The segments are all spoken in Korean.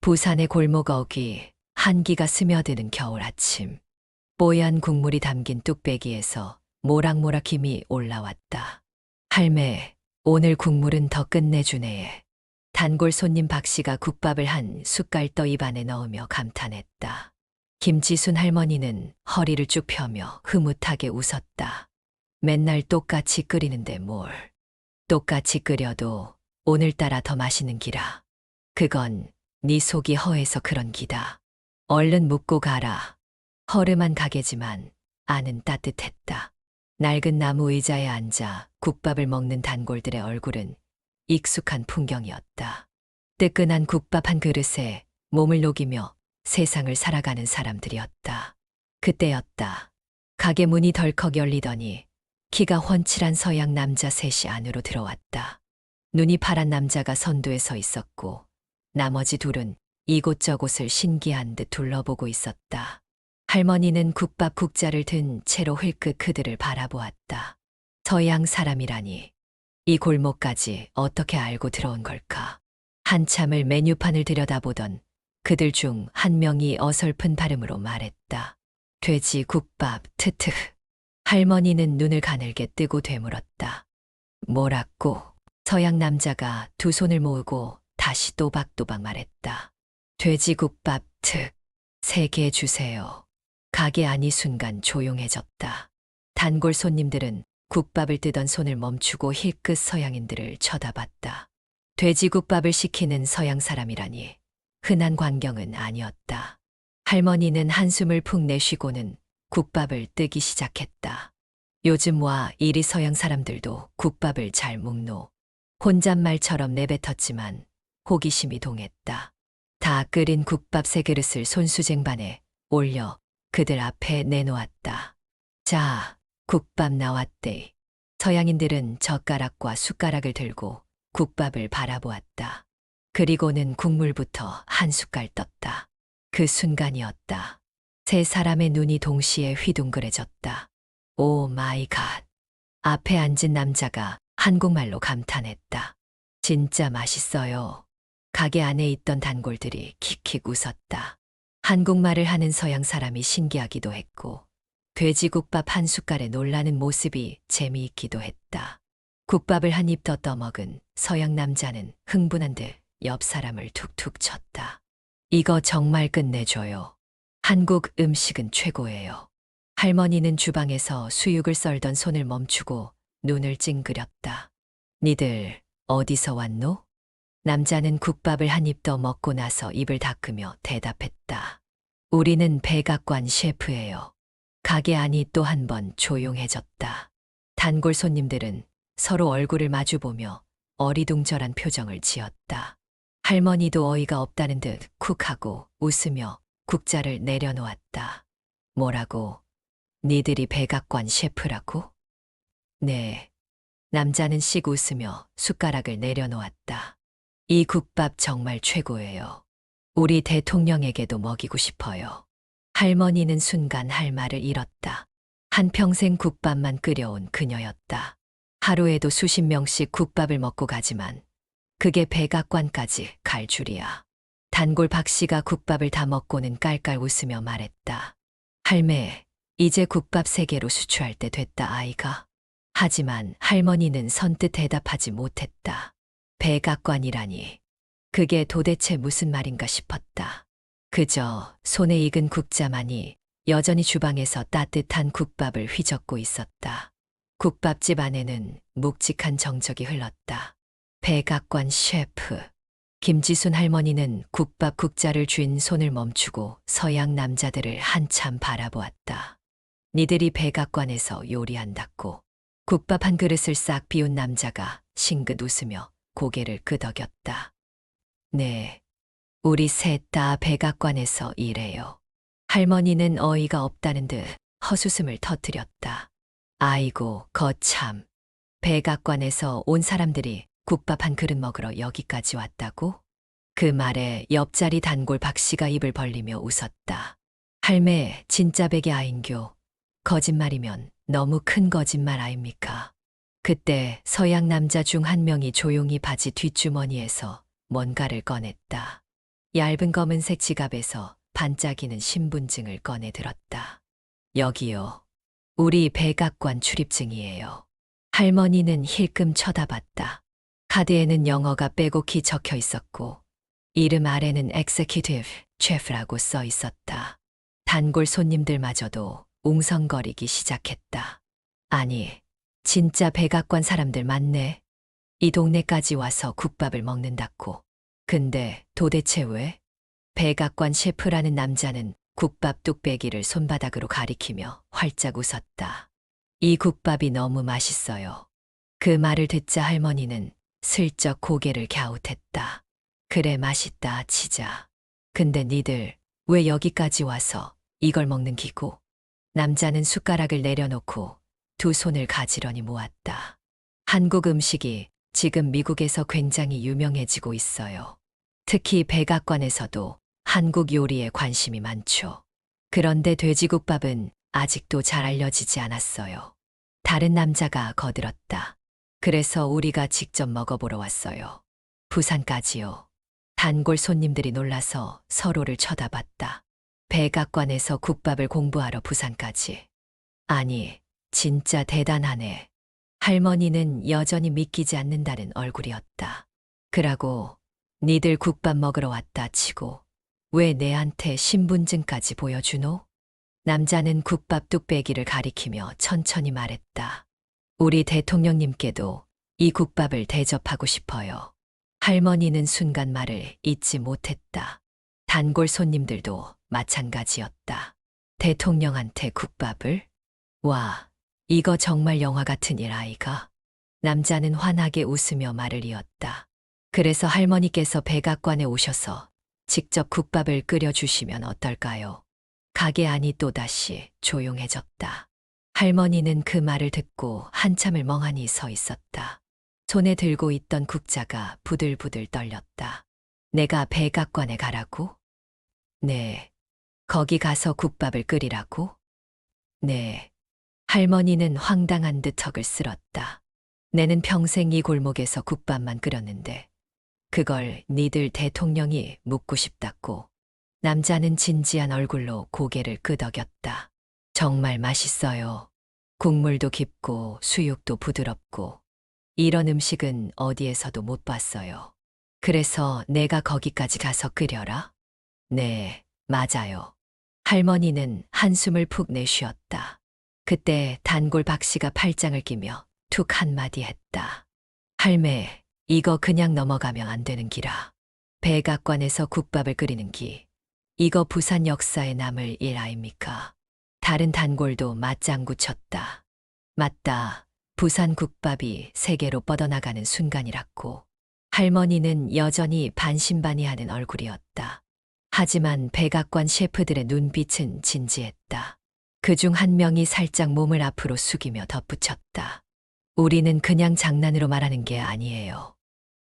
부산의 골목어귀, 한기가 스며드는 겨울 아침. 뽀얀 국물이 담긴 뚝배기에서 모락모락 김이 올라왔다. 할매, 오늘 국물은 더 끝내주네. 단골 손님 박씨가 국밥을 한 숟갈 떠 입안에 넣으며 감탄했다. 김지순 할머니는 허리를 쭉 펴며 흐뭇하게 웃었다. 맨날 똑같이 끓이는데 뭘. 똑같이 끓여도 오늘따라 더 맛있는 기라. 그건 네 속이 허해서 그런 기다. 얼른 묵고 가라. 허름한 가게지만 안은 따뜻했다. 낡은 나무 의자에 앉아 국밥을 먹는 단골들의 얼굴은 익숙한 풍경이었다. 뜨끈한 국밥 한 그릇에 몸을 녹이며 세상을 살아가는 사람들이었다. 그때였다. 가게 문이 덜컥 열리더니 키가 훤칠한 서양 남자 셋이 안으로 들어왔다. 눈이 파란 남자가 선두에 서 있었고 나머지 둘은 이곳저곳을 신기한 듯 둘러보고 있었다. 할머니는 국밥 국자를 든 채로 흘끗 그들을 바라보았다. 서양 사람이라니 이 골목까지 어떻게 알고 들어온 걸까? 한참을 메뉴판을 들여다보던 그들 중 한 명이 어설픈 발음으로 말했다. 돼지 국밥 트트. 할머니는 눈을 가늘게 뜨고 되물었다. 뭐라고? 서양 남자가 두 손을 모으고 다시 또박또박 말했다. 돼지국밥 특. 3개 주세요. 가게 안이 순간 조용해졌다. 단골 손님들은 국밥을 뜨던 손을 멈추고 힐끗 서양인들을 쳐다봤다. 돼지국밥을 시키는 서양 사람이라니 흔한 광경은 아니었다. 할머니는 한숨을 푹 내쉬고는 국밥을 뜨기 시작했다. 요즘 와 이리 서양 사람들도 국밥을 잘 먹노. 혼잣말처럼 내뱉었지만 호기심이 동했다. 다 끓인 국밥 3그릇을 손수쟁반에 올려 그들 앞에 내놓았다. 자, 국밥 나왔대. 서양인들은 젓가락과 숟가락을 들고 국밥을 바라보았다. 그리고는 국물부터 한 숟갈 떴다. 그 순간이었다. 3사람의 눈이 동시에 휘둥그레졌다. 오 마이 갓. 앞에 앉은 남자가 한국말로 감탄했다. 진짜 맛있어요. 가게 안에 있던 단골들이 킥킥 웃었다. 한국말을 하는 서양 사람이 신기하기도 했고 돼지국밥 한 숟갈에 놀라는 모습이 재미있기도 했다. 국밥을 한 입 더 떠먹은 서양 남자는 흥분한 듯 옆 사람을 툭툭 쳤다. 이거 정말 끝내줘요. 한국 음식은 최고예요. 할머니는 주방에서 수육을 썰던 손을 멈추고 눈을 찡그렸다. 니들 어디서 왔노? 남자는 국밥을 한 입 더 먹고 나서 입을 닦으며 대답했다. 우리는 백악관 셰프예요. 가게 안이 또 한 번 조용해졌다. 단골 손님들은 서로 얼굴을 마주보며 어리둥절한 표정을 지었다. 할머니도 어이가 없다는 듯 쿡하고 웃으며 국자를 내려놓았다. 뭐라고? 니들이 백악관 셰프라고? 네. 남자는 씩 웃으며 숟가락을 내려놓았다. 이 국밥 정말 최고예요. 우리 대통령에게도 먹이고 싶어요. 할머니는 순간 할 말을 잃었다. 한평생 국밥만 끓여온 그녀였다. 하루에도 수십 명씩 국밥을 먹고 가지만 그게 백악관까지 갈 줄이야. 단골 박씨가 국밥을 다 먹고는 깔깔 웃으며 말했다. 할매, 이제 국밥 3개로 수추할 때 됐다 아이가. 하지만 할머니는 선뜻 대답하지 못했다. 백악관이라니. 그게 도대체 무슨 말인가 싶었다. 그저 손에 익은 국자만이 여전히 주방에서 따뜻한 국밥을 휘젓고 있었다. 국밥집 안에는 묵직한 정적이 흘렀다. 백악관 셰프. 김지순 할머니는 국밥 국자를 쥔 손을 멈추고 서양 남자들을 한참 바라보았다. 니들이 백악관에서 요리한다고. 국밥 한 그릇을 싹 비운 남자가 싱긋 웃으며 고개를 끄덕였다. 네, 우리 셋 다 백악관에서 일해요. 할머니는 어이가 없다는 듯 헛웃음을 터뜨렸다. 아이고, 거참. 백악관에서 온 사람들이 국밥 한 그릇 먹으러 여기까지 왔다고? 그 말에 옆자리 단골 박씨가 입을 벌리며 웃었다. 할매, 진짜 백이 아인교. 거짓말이면 너무 큰 거짓말 아닙니까? 그때 서양 남자 중 한 명이 조용히 바지 뒷주머니에서 뭔가를 꺼냈다. 얇은 검은색 지갑에서 반짝이는 신분증을 꺼내 들었다. 여기요. 우리 백악관 출입증이에요. 할머니는 힐끔 쳐다봤다. 카드에는 영어가 빼곡히 적혀 있었고 이름 아래는 Executive Chef라고 써 있었다. 단골 손님들마저도 웅성거리기 시작했다. 아니, 진짜 백악관 사람들 맞네. 이 동네까지 와서 국밥을 먹는다고. 근데 도대체 왜? 백악관 셰프라는 남자는 국밥 뚝배기를 손바닥으로 가리키며 활짝 웃었다. 이 국밥이 너무 맛있어요. 그 말을 듣자 할머니는 슬쩍 고개를 갸웃했다. 그래 맛있다 치자. 근데 니들 왜 여기까지 와서 이걸 먹는 기고? 남자는 숟가락을 내려놓고 두 손을 가지런히 모았다. 한국 음식이 지금 미국에서 굉장히 유명해지고 있어요. 특히 백악관에서도 한국 요리에 관심이 많죠. 그런데 돼지국밥은 아직도 잘 알려지지 않았어요. 다른 남자가 거들었다. 그래서 우리가 직접 먹어보러 왔어요. 부산까지요. 단골 손님들이 놀라서 서로를 쳐다봤다. 백악관에서 국밥을 공부하러 부산까지. 아니, 진짜 대단하네. 할머니는 여전히 믿기지 않는다는 얼굴이었다. 그러고 니들 국밥 먹으러 왔다 치고 왜 내한테 신분증까지 보여주노? 남자는 국밥 뚝배기를 가리키며 천천히 말했다. 우리 대통령님께도 이 국밥을 대접하고 싶어요. 할머니는 순간 말을 잇지 못했다. 단골 손님들도 마찬가지였다. 대통령한테 국밥을? 와, 이거 정말 영화 같은 일 아이가? 남자는 환하게 웃으며 말을 이었다. 그래서 할머니께서 백악관에 오셔서 직접 국밥을 끓여주시면 어떨까요? 가게 안이 또다시 조용해졌다. 할머니는 그 말을 듣고 한참을 멍하니 서 있었다. 손에 들고 있던 국자가 부들부들 떨렸다. 내가 백악관에 가라고? 네. 거기 가서 국밥을 끓이라고? 네. 할머니는 황당한 듯 턱을 쓸었다. 내는 평생 이 골목에서 국밥만 끓였는데 그걸 니들 대통령이 묻고 싶다고. 남자는 진지한 얼굴로 고개를 끄덕였다. 정말 맛있어요. 국물도 깊고 수육도 부드럽고 이런 음식은 어디에서도 못 봤어요. 그래서 내가 거기까지 가서 끓여라? 네, 맞아요. 할머니는 한숨을 푹 내쉬었다. 그때 단골 박씨가 팔짱을 끼며 툭 한마디 했다. 할매, 이거 그냥 넘어가면 안 되는 기라. 백악관에서 국밥을 끓이는 기. 이거 부산 역사에 남을 일 아닙니까? 다른 단골도 맞장구 쳤다. 맞다. 부산 국밥이 세계로 뻗어나가는 순간이랐고. 할머니는 여전히 반신반의하는 얼굴이었다. 하지만 백악관 셰프들의 눈빛은 진지했다. 그중 한 명이 살짝 몸을 앞으로 숙이며 덧붙였다. 우리는 그냥 장난으로 말하는 게 아니에요.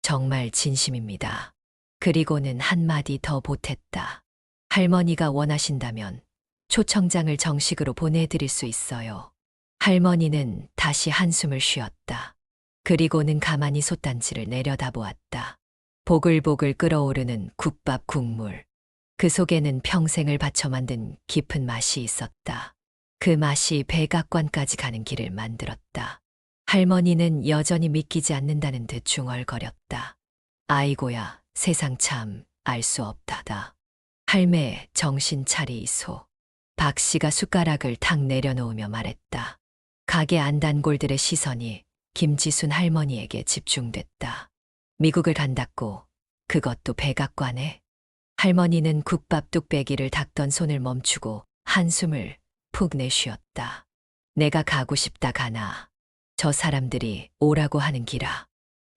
정말 진심입니다. 그리고는 한마디 더 보탰다. 할머니가 원하신다면 초청장을 정식으로 보내드릴 수 있어요. 할머니는 다시 한숨을 쉬었다. 그리고는 가만히 솥단지를 내려다보았다. 보글보글 끓어오르는 국밥 국물. 그 속에는 평생을 바쳐 만든 깊은 맛이 있었다. 그 맛이 백악관까지 가는 길을 만들었다. 할머니는 여전히 믿기지 않는다는 듯 중얼거렸다. 아이고야, 세상 참 알 수 없다다. 할매, 정신 차리이소. 박 씨가 숟가락을 탁 내려놓으며 말했다. 가게 안단골들의 시선이 김지순 할머니에게 집중됐다. 미국을 간다고, 그것도 백악관에? 할머니는 국밥 뚝배기를 닦던 손을 멈추고 한숨을 푹 내쉬었다. 내가 가고 싶다 가나. 저 사람들이 오라고 하는 기라.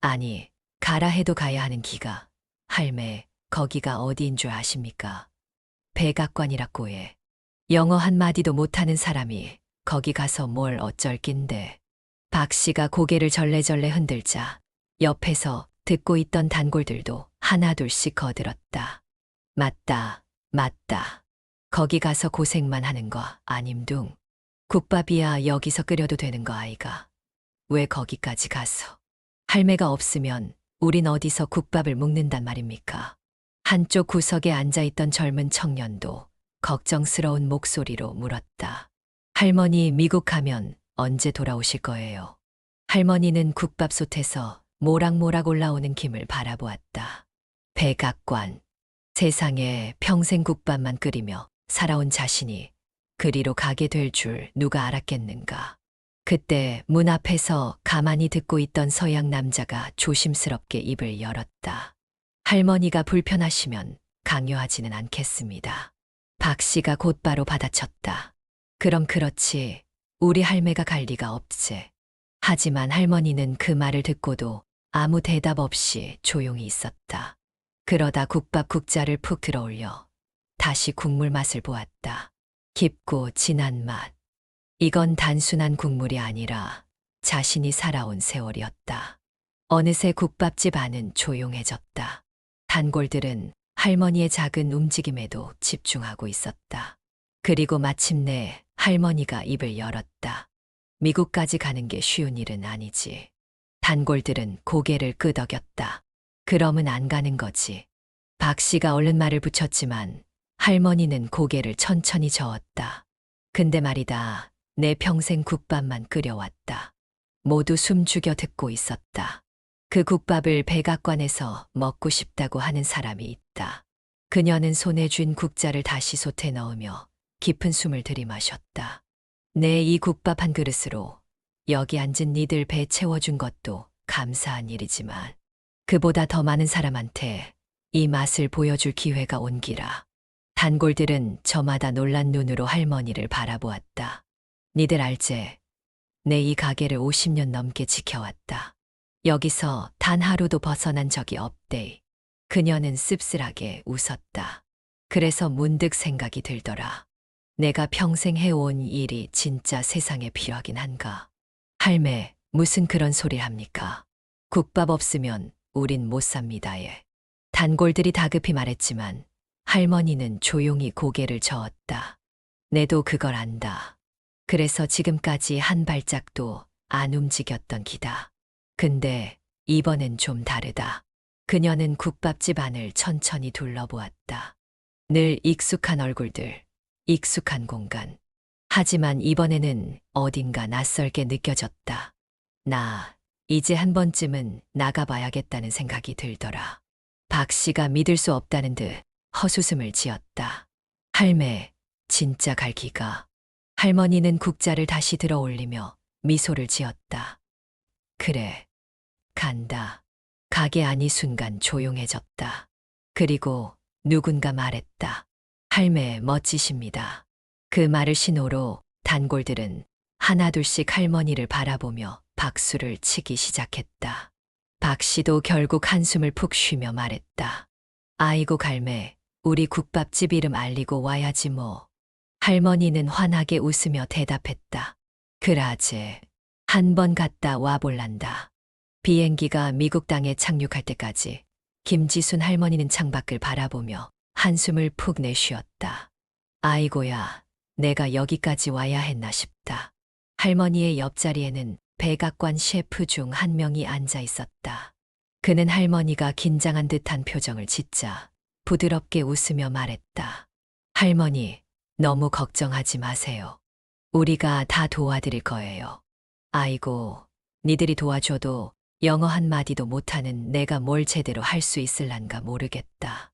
아니, 가라 해도 가야 하는 기가. 할매, 거기가 어디인 줄 아십니까? 백악관이라고 해. 영어 한마디도 못하는 사람이 거기 가서 뭘 어쩔 낀데. 박 씨가 고개를 절레절레 흔들자 옆에서 듣고 있던 단골들도 하나둘씩 거들었다. 맞다, 맞다. 거기 가서 고생만 하는 거 아님둥. 국밥이야 여기서 끓여도 되는 거 아이가. 왜 거기까지 가서. 할매가 없으면 우린 어디서 국밥을 먹는단 말입니까? 한쪽 구석에 앉아있던 젊은 청년도 걱정스러운 목소리로 물었다. 할머니, 미국 가면 언제 돌아오실 거예요? 할머니는 국밥솥에서 모락모락 올라오는 김을 바라보았다. 백악관. 세상에 평생 국밥만 끓이며 살아온 자신이 그리로 가게 될 줄 누가 알았겠는가. 그때 문 앞에서 가만히 듣고 있던 서양 남자가 조심스럽게 입을 열었다. 할머니가 불편하시면 강요하지는 않겠습니다. 박 씨가 곧바로 받아쳤다. 그럼 그렇지. 우리 할매가 갈 리가 없지. 하지만 할머니는 그 말을 듣고도 아무 대답 없이 조용히 있었다. 그러다 국밥 국자를 푹 들어올려 다시 국물 맛을 보았다. 깊고 진한 맛. 이건 단순한 국물이 아니라 자신이 살아온 세월이었다. 어느새 국밥집 안은 조용해졌다. 단골들은 할머니의 작은 움직임에도 집중하고 있었다. 그리고 마침내 할머니가 입을 열었다. 미국까지 가는 게 쉬운 일은 아니지. 단골들은 고개를 끄덕였다. 그러면 안 가는 거지. 박 씨가 얼른 말을 붙였지만 할머니는 고개를 천천히 저었다. 근데 말이다. 내 평생 국밥만 끓여왔다. 모두 숨 죽여 듣고 있었다. 그 국밥을 백악관에서 먹고 싶다고 하는 사람이 있다. 그녀는 손에 쥔 국자를 다시 솥에 넣으며 깊은 숨을 들이마셨다. 내 이 국밥 한 그릇으로 여기 앉은 니들 배 채워준 것도 감사한 일이지만 그보다 더 많은 사람한테 이 맛을 보여줄 기회가 온 기라. 단골들은 저마다 놀란 눈으로 할머니를 바라보았다. 니들 알제? 내 이 가게를 50년 넘게 지켜왔다. 여기서 단 하루도 벗어난 적이 없대. 그녀는 씁쓸하게 웃었다. 그래서 문득 생각이 들더라. 내가 평생 해온 일이 진짜 세상에 필요하긴 한가. 할매, 무슨 그런 소리 합니까? 국밥 없으면 우린 못 삽니다. 예. 단골들이 다급히 말했지만 할머니는 조용히 고개를 저었다. 내도 그걸 안다. 그래서 지금까지 한 발짝도 안 움직였던 기다. 근데 이번엔 좀 다르다. 그녀는 국밥집 안을 천천히 둘러보았다. 늘 익숙한 얼굴들, 익숙한 공간. 하지만 이번에는 어딘가 낯설게 느껴졌다. 나 이제 한 번쯤은 나가봐야겠다는 생각이 들더라. 박 씨가 믿을 수 없다는 듯 헛웃음을 지었다. 할매, 진짜 갈 기가. 할머니는 국자를 다시 들어 올리며 미소를 지었다. 그래, 간다. 가게 안이 순간 조용해졌다. 그리고 누군가 말했다. 할매 멋지십니다. 그 말을 신호로 단골들은 하나둘씩 할머니를 바라보며 박수를 치기 시작했다. 박 씨도 결국 한숨을 푹 쉬며 말했다. 아이고 갈매, 우리 국밥집 이름 알리고 와야지 뭐. 할머니는 환하게 웃으며 대답했다. 그라제, 한 번 갔다 와볼란다. 비행기가 미국 땅에 착륙할 때까지 김지순 할머니는 창밖을 바라보며 한숨을 푹 내쉬었다. 아이고야, 내가 여기까지 와야 했나 싶다. 할머니의 옆자리에는 백악관 셰프 중 한 명이 앉아 있었다. 그는 할머니가 긴장한 듯한 표정을 짓자 부드럽게 웃으며 말했다. 할머니, 너무 걱정하지 마세요. 우리가 다 도와드릴 거예요. 아이고, 니들이 도와줘도 영어 한마디도 못하는 내가 뭘 제대로 할 수 있을란가 모르겠다.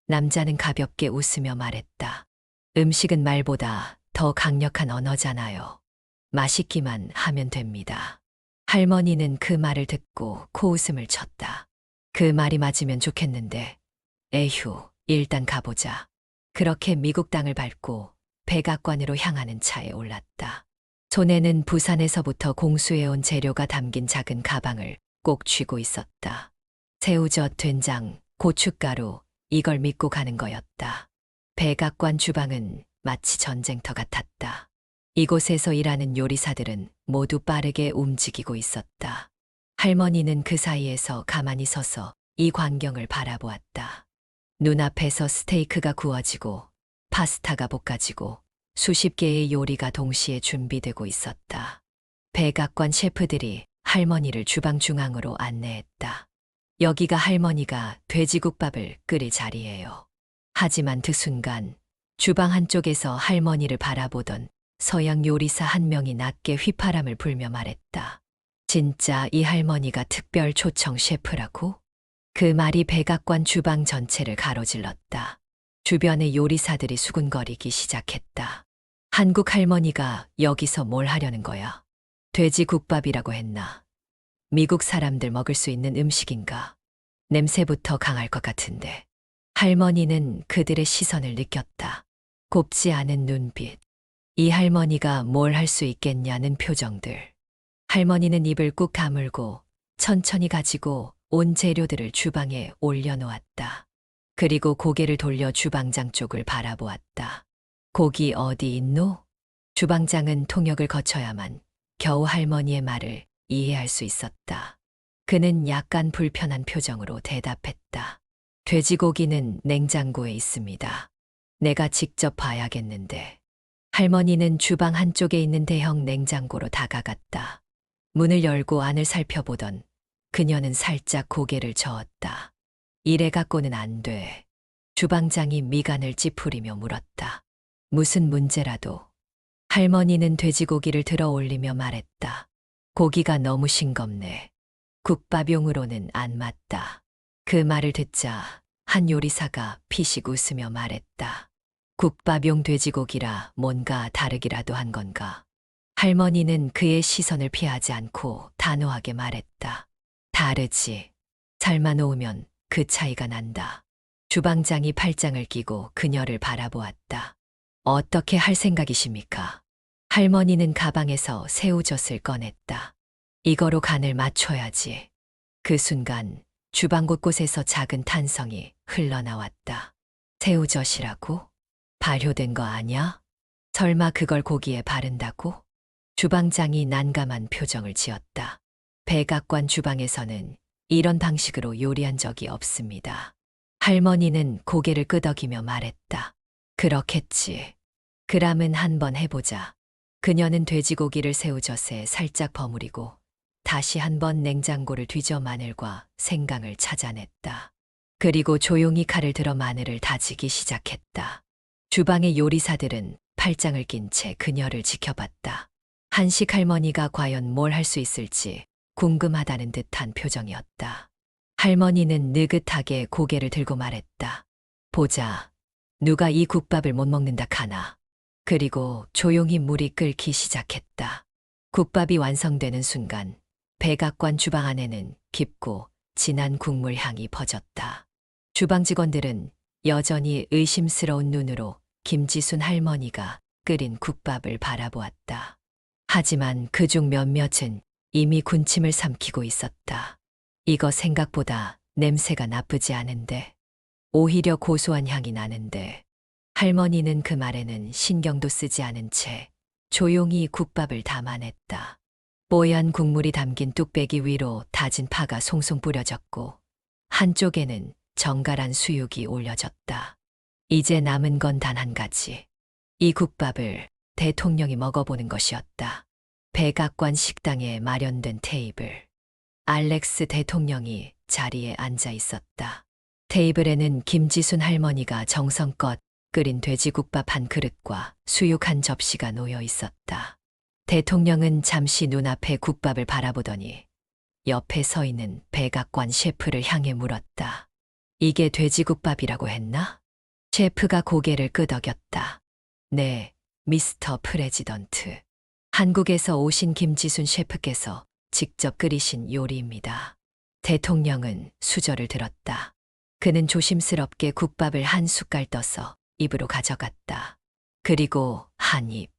남자는 가볍게 웃으며 말했다. 음식은 말보다 더 강력한 언어잖아요. 맛있기만 하면 됩니다. 할머니는 그 말을 듣고 코웃음을 쳤다. 그 말이 맞으면 좋겠는데, 에휴, 일단 가보자. 그렇게 미국 땅을 밟고 백악관으로 향하는 차에 올랐다. 손에는 부산에서부터 공수해온 재료가 담긴 작은 가방을 꼭 쥐고 있었다. 새우젓, 된장, 고춧가루, 이걸 믿고 가는 거였다. 백악관 주방은 마치 전쟁터 같았다. 이곳에서 일하는 요리사들은 모두 빠르게 움직이고 있었다. 할머니는 그 사이에서 가만히 서서 이 광경을 바라보았다. 눈앞에서 스테이크가 구워지고 파스타가 볶아지고 수십 개의 요리가 동시에 준비되고 있었다. 백악관 셰프들이 할머니를 주방 중앙으로 안내했다. 여기가 할머니가 돼지국밥을 끓일 자리예요. 하지만 그 순간 주방 한쪽에서 할머니를 바라보던 서양 요리사 한 명이 낮게 휘파람을 불며 말했다. 진짜 이 할머니가 특별 초청 셰프라고? 그 말이 백악관 주방 전체를 가로질렀다. 주변의 요리사들이 수군거리기 시작했다. 한국 할머니가 여기서 뭘 하려는 거야? 돼지국밥이라고 했나? 미국 사람들 먹을 수 있는 음식인가? 냄새부터 강할 것 같은데. 할머니는 그들의 시선을 느꼈다. 곱지 않은 눈빛. 이 할머니가 뭘 할 수 있겠냐는 표정들. 할머니는 입을 꾹 다물고 천천히 가지고 온 재료들을 주방에 올려놓았다. 그리고 고개를 돌려 주방장 쪽을 바라보았다. 고기 어디 있노? 주방장은 통역을 거쳐야만 겨우 할머니의 말을 이해할 수 있었다. 그는 약간 불편한 표정으로 대답했다. 돼지고기는 냉장고에 있습니다. 내가 직접 봐야겠는데. 할머니는 주방 한쪽에 있는 대형 냉장고로 다가갔다. 문을 열고 안을 살펴보던 그녀는 살짝 고개를 저었다. 이래 갖고는 안 돼. 주방장이 미간을 찌푸리며 물었다. 무슨 문제라도. 할머니는 돼지고기를 들어 올리며 말했다. 고기가 너무 싱겁네. 국밥용으로는 안 맞다. 그 말을 듣자 한 요리사가 피식 웃으며 말했다. 국밥용 돼지고기라 뭔가 다르기라도 한 건가? 할머니는 그의 시선을 피하지 않고 단호하게 말했다. 다르지. 삶아 놓으면 그 차이가 난다. 주방장이 팔짱을 끼고 그녀를 바라보았다. 어떻게 할 생각이십니까? 할머니는 가방에서 새우젓을 꺼냈다. 이거로 간을 맞춰야지. 그 순간 주방 곳곳에서 작은 탄성이 흘러나왔다. 새우젓이라고? 발효된 거 아냐? 설마 그걸 고기에 바른다고? 주방장이 난감한 표정을 지었다. 백악관 주방에서는 이런 방식으로 요리한 적이 없습니다. 할머니는 고개를 끄덕이며 말했다. 그렇겠지. 그람은 한번 해보자. 그녀는 돼지고기를 새우젓에 살짝 버무리고 다시 한번 냉장고를 뒤져 마늘과 생강을 찾아냈다. 그리고 조용히 칼을 들어 마늘을 다지기 시작했다. 주방의 요리사들은 팔짱을 낀 채 그녀를 지켜봤다. 한식 할머니가 과연 뭘 할 수 있을지 궁금하다는 듯한 표정이었다. 할머니는 느긋하게 고개를 들고 말했다. 보자. 누가 이 국밥을 못 먹는다 카나. 그리고 조용히 물이 끓기 시작했다. 국밥이 완성되는 순간 백악관 주방 안에는 깊고 진한 국물 향이 퍼졌다. 주방 직원들은 여전히 의심스러운 눈으로 김지순 할머니가 끓인 국밥을 바라보았다. 하지만 그중 몇몇은 이미 군침을 삼키고 있었다. 이거 생각보다 냄새가 나쁘지 않은데. 오히려 고소한 향이 나는데. 할머니는 그 말에는 신경도 쓰지 않은 채 조용히 국밥을 담아냈다. 뽀얀 국물이 담긴 뚝배기 위로 다진 파가 송송 뿌려졌고 한쪽에는 정갈한 수육이 올려졌다. 이제 남은 건 단 한 가지. 이 국밥을 대통령이 먹어보는 것이었다. 백악관 식당에 마련된 테이블. 알렉스 대통령이 자리에 앉아 있었다. 테이블에는 김지순 할머니가 정성껏 끓인 돼지국밥 한 그릇과 수육 한 접시가 놓여 있었다. 대통령은 잠시 눈앞에 국밥을 바라보더니 옆에 서 있는 백악관 셰프를 향해 물었다. 이게 돼지국밥이라고 했나? 셰프가 고개를 끄덕였다. 네, 미스터 프레지던트. 한국에서 오신 김지순 셰프께서 직접 끓이신 요리입니다. 대통령은 수저를 들었다. 그는 조심스럽게 국밥을 한 숟갈 떠서 입으로 가져갔다. 그리고 한 입.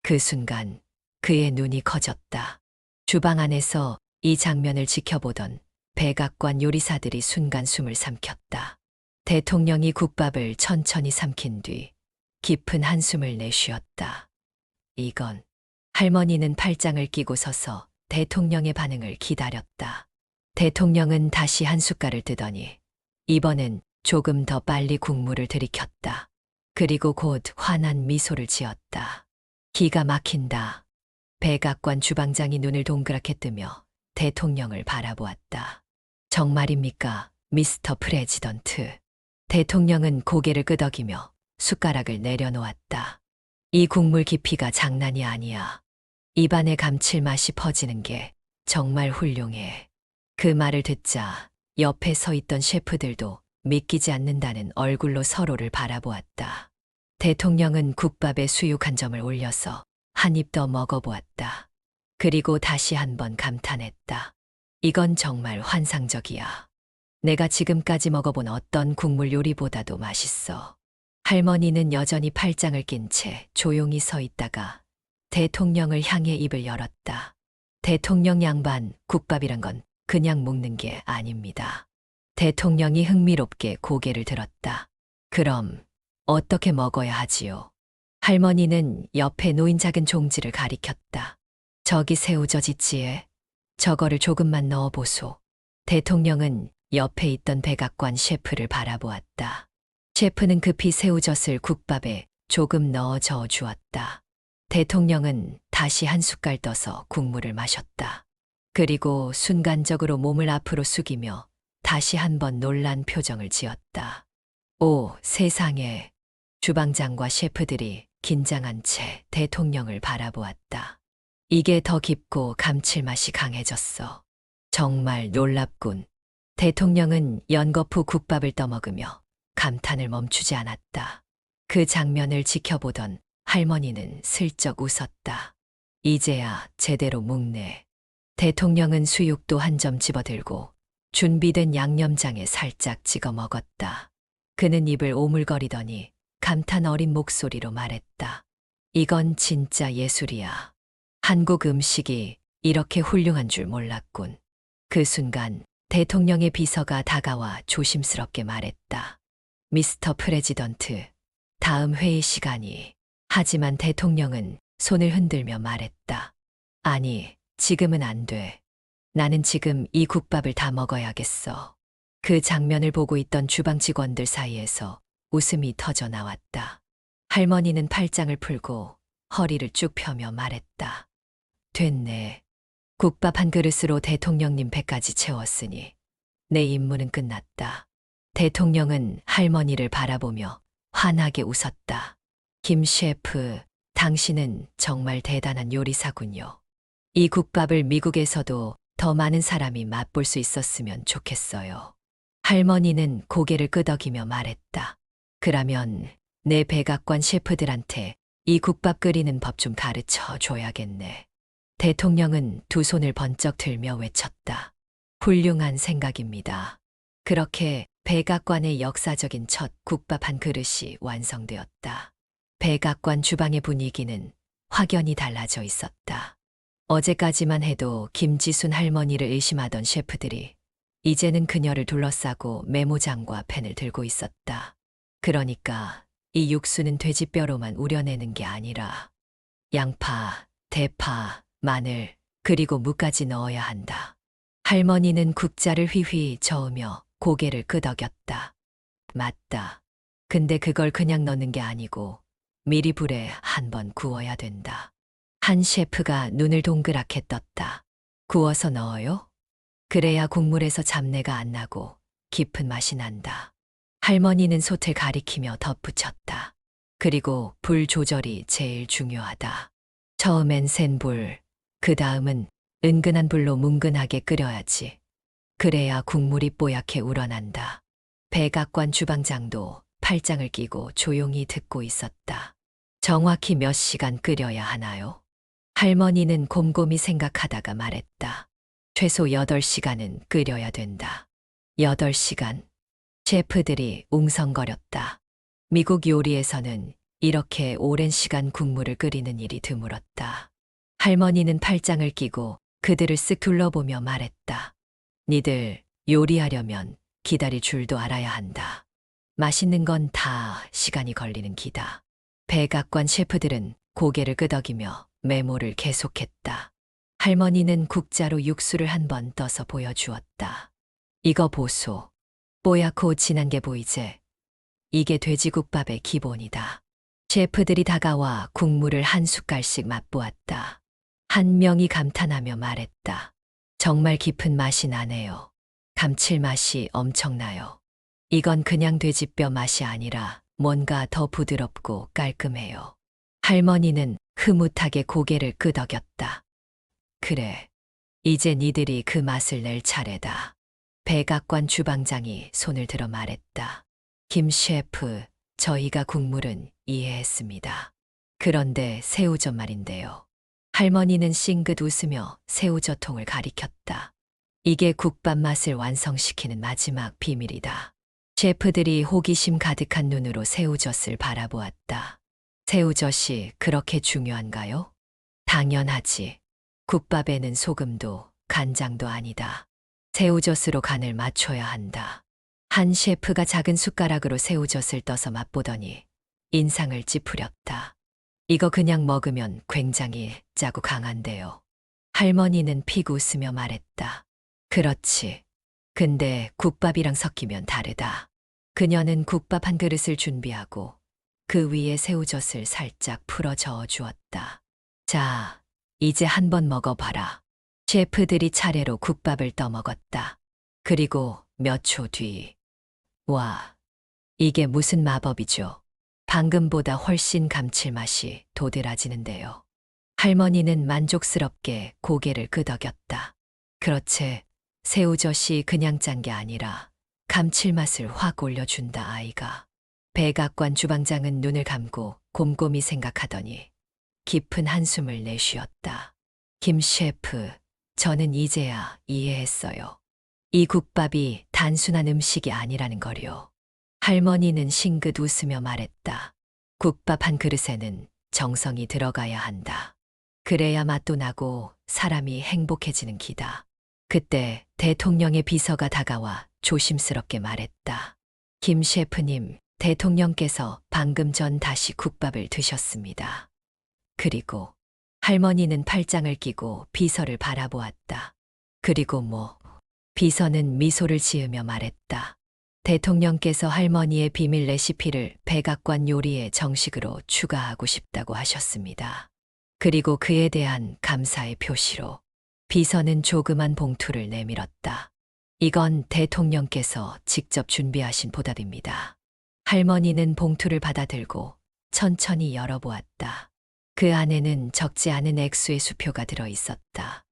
그 순간 그의 눈이 커졌다. 주방 안에서 이 장면을 지켜보던 백악관 요리사들이 순간 숨을 삼켰다. 대통령이 국밥을 천천히 삼킨 뒤 깊은 한숨을 내쉬었다. 이건. 할머니는 팔짱을 끼고 서서 대통령의 반응을 기다렸다. 대통령은 다시 한 숟갈을 뜨더니 이번엔 조금 더 빨리 국물을 들이켰다. 그리고 곧 환한 미소를 지었다. 기가 막힌다. 백악관 주방장이 눈을 동그랗게 뜨며 대통령을 바라보았다. 정말입니까, 미스터 프레지던트? 대통령은 고개를 끄덕이며 숟가락을 내려놓았다. 이 국물 깊이가 장난이 아니야. 입안에 감칠맛이 퍼지는 게 정말 훌륭해. 그 말을 듣자 옆에 서 있던 셰프들도 믿기지 않는다는 얼굴로 서로를 바라보았다. 대통령은 국밥에 수육 한 점을 올려서 한 입 더 먹어보았다. 그리고 다시 한번 감탄했다. 이건 정말 환상적이야. 내가 지금까지 먹어본 어떤 국물 요리보다도 맛있어. 할머니는 여전히 팔짱을 낀 채 조용히 서 있다가 대통령을 향해 입을 열었다. 대통령 양반, 국밥이란 건 그냥 먹는 게 아닙니다. 대통령이 흥미롭게 고개를 들었다. 그럼 어떻게 먹어야 하지요? 할머니는 옆에 놓인 작은 종지를 가리켰다. 저기 새우젓있지에 저거를 조금만 넣어보소. 대통령은 옆에 있던 백악관 셰프를 바라보았다. 셰프는 급히 새우젓을 국밥에 조금 넣어 저어 주었다. 대통령은 다시 한 숟갈 떠서 국물을 마셨다. 그리고 순간적으로 몸을 앞으로 숙이며 다시 한번 놀란 표정을 지었다. 오, 세상에. 주방장과 셰프들이 긴장한 채 대통령을 바라보았다. 이게 더 깊고 감칠맛이 강해졌어. 정말 놀랍군. 대통령은 연거푸 국밥을 떠먹으며 감탄을 멈추지 않았다. 그 장면을 지켜보던 할머니는 슬쩍 웃었다. 이제야 제대로 묵네. 대통령은 수육도 한 점 집어들고 준비된 양념장에 살짝 찍어 먹었다. 그는 입을 오물거리더니 감탄 어린 목소리로 말했다. 이건 진짜 예술이야. 한국 음식이 이렇게 훌륭한 줄 몰랐군. 그 순간 대통령의 비서가 다가와 조심스럽게 말했다. 미스터 프레지던트, 다음 회의 시간이. 하지만 대통령은 손을 흔들며 말했다. 아니, 지금은 안 돼. 나는 지금 이 국밥을 다 먹어야겠어. 그 장면을 보고 있던 주방 직원들 사이에서 웃음이 터져 나왔다. 할머니는 팔짱을 풀고 허리를 쭉 펴며 말했다. 됐네. 국밥 한 그릇으로 대통령님 배까지 채웠으니 내 임무는 끝났다. 대통령은 할머니를 바라보며 환하게 웃었다. 김 셰프, 당신은 정말 대단한 요리사군요. 이 국밥을 미국에서도 더 많은 사람이 맛볼 수 있었으면 좋겠어요. 할머니는 고개를 끄덕이며 말했다. 그러면 내 백악관 셰프들한테 이 국밥 끓이는 법 좀 가르쳐 줘야겠네. 대통령은 두 손을 번쩍 들며 외쳤다. 훌륭한 생각입니다. 그렇게 백악관의 역사적인 첫 국밥 한 그릇이 완성되었다. 백악관 주방의 분위기는 확연히 달라져 있었다. 어제까지만 해도 김지순 할머니를 의심하던 셰프들이 이제는 그녀를 둘러싸고 메모장과 펜을 들고 있었다. 그러니까 이 육수는 돼지뼈로만 우려내는 게 아니라 양파, 대파, 마늘, 그리고 무까지 넣어야 한다. 할머니는 국자를 휘휘 저으며 고개를 끄덕였다. 맞다. 근데 그걸 그냥 넣는 게 아니고 미리 불에 한번 구워야 된다. 한 셰프가 눈을 동그랗게 떴다. 구워서 넣어요? 그래야 국물에서 잡내가 안 나고 깊은 맛이 난다. 할머니는 솥을 가리키며 덧붙였다. 그리고 불 조절이 제일 중요하다. 처음엔 센 불, 그 다음은 은근한 불로 뭉근하게 끓여야지. 그래야 국물이 뽀얗게 우러난다. 백악관 주방장도 팔짱을 끼고 조용히 듣고 있었다. 정확히 몇 시간 끓여야 하나요? 할머니는 곰곰이 생각하다가 말했다. 최소 8시간은 끓여야 된다. 8시간? 셰프들이 웅성거렸다. 미국 요리에서는 이렇게 오랜 시간 국물을 끓이는 일이 드물었다. 할머니는 팔짱을 끼고 그들을 쓱 둘러보며 말했다. 니들 요리하려면 기다릴 줄도 알아야 한다. 맛있는 건 다 시간이 걸리는 기다. 백악관 셰프들은 고개를 끄덕이며 메모를 계속했다. 할머니는 국자로 육수를 한 번 떠서 보여주었다. 이거 보소. 뽀얗고 진한 게 보이제? 이게 돼지국밥의 기본이다. 셰프들이 다가와 국물을 한 숟갈씩 맛보았다. 한 명이 감탄하며 말했다. 정말 깊은 맛이 나네요. 감칠맛이 엄청나요. 이건 그냥 돼지뼈 맛이 아니라 뭔가 더 부드럽고 깔끔해요. 할머니는 흐뭇하게 고개를 끄덕였다. 그래. 이제 니들이 그 맛을 낼 차례다. 백악관 주방장이 손을 들어 말했다. 김 셰프, 저희가 국물은 이해했습니다. 그런데 새우젓 말인데요. 할머니는 싱긋 웃으며 새우젓통을 가리켰다. 이게 국밥 맛을 완성시키는 마지막 비밀이다. 셰프들이 호기심 가득한 눈으로 새우젓을 바라보았다. 새우젓이 그렇게 중요한가요? 당연하지. 국밥에는 소금도 간장도 아니다. 새우젓으로 간을 맞춰야 한다. 한 셰프가 작은 숟가락으로 새우젓을 떠서 맛보더니 인상을 찌푸렸다. 이거 그냥 먹으면 굉장히 짜고 강한데요. 할머니는 픽 웃으며 말했다. 그렇지. 근데 국밥이랑 섞이면 다르다. 그녀는 국밥 한 그릇을 준비하고 그 위에 새우젓을 살짝 풀어 저어 주었다. 자, 이제 한번 먹어봐라. 셰프들이 차례로 국밥을 떠먹었다. 그리고 몇 초 뒤. 와, 이게 무슨 마법이죠? 방금보다 훨씬 감칠맛이 도드라지는데요. 할머니는 만족스럽게 고개를 끄덕였다. 그렇지, 새우젓이 그냥 짠 게 아니라 감칠맛을 확 올려준다 아이가. 백악관 주방장은 눈을 감고 곰곰이 생각하더니 깊은 한숨을 내쉬었다. 김 셰프, 저는 이제야 이해했어요. 이 국밥이 단순한 음식이 아니라는 거요. 할머니는 싱긋 웃으며 말했다. 국밥 한 그릇에는 정성이 들어가야 한다. 그래야 맛도 나고 사람이 행복해지는 기다. 그때 대통령의 비서가 다가와 조심스럽게 말했다. 김 셰프님, 대통령께서 방금 전 다시 국밥을 드셨습니다. 그리고 할머니는 팔짱을 끼고 비서를 바라보았다. 그리고 뭐? 비서는 미소를 지으며 말했다. 대통령께서 할머니의 비밀 레시피를 백악관 요리에 정식으로 추가하고 싶다고 하셨습니다. 그리고 그에 대한 감사의 표시로 비서는 조그만 봉투를 내밀었다. 이건 대통령께서 직접 준비하신 보답입니다. 할머니는 봉투를 받아들고 천천히 열어보았다. 그 안에는 적지 않은 액수의 수표가 들어 있었다.